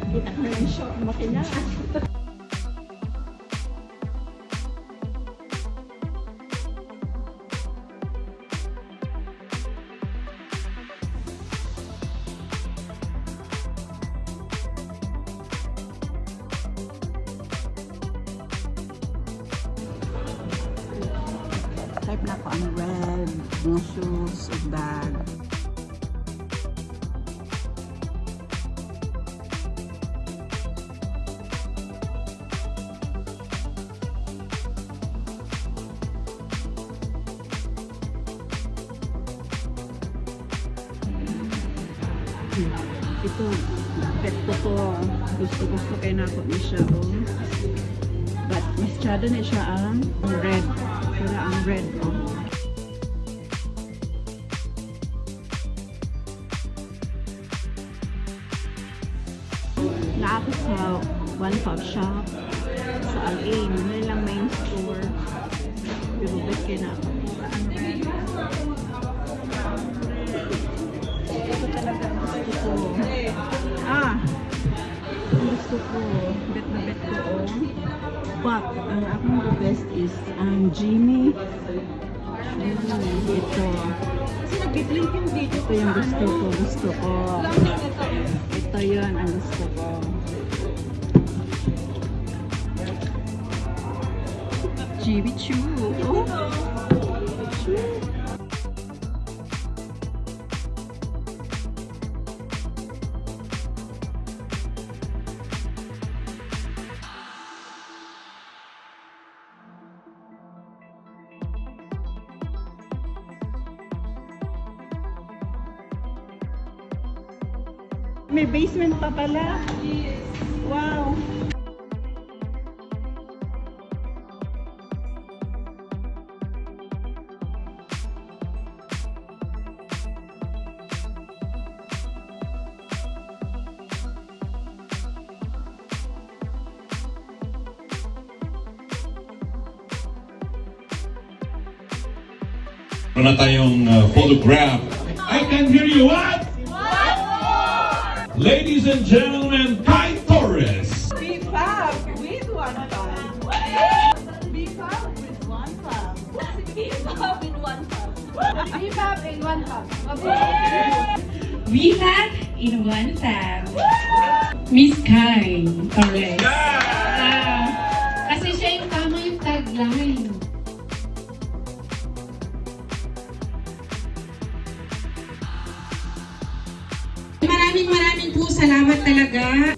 Nakita ko ng short makina. Type na ko ang red, mga shoes, o bag. Ito, pet ko to. Gusto kayo na ako niya siya. Oh. But, masyado na siya ang red. Wala ang red. Oh. Na ako sa One Pop Shop sa Al-Ain. May lang main store. Pero bet kayo na ako. Ito talaga gusto ko. Gusto ko. Bet na bet ko. Oh. But, ang akong the best is ang Jimmy. Ito. Kasi nag-blink yung video Ito yung gusto ko. Ito yun ang gusto ko. Jimmy Choo. Oh. Choo. May basement pa pala. Wow. Meron na tayong photograph. I can hear you. What? Ladies and gentlemen, Kai Torres. Be fab with one fab. Be fab with one fab. Be fab in one fab. Be fab in one fab. We fab in one fab. Miss Kai Torres. Kasi siya yung tama yung tagline. Maraming po salamat talaga.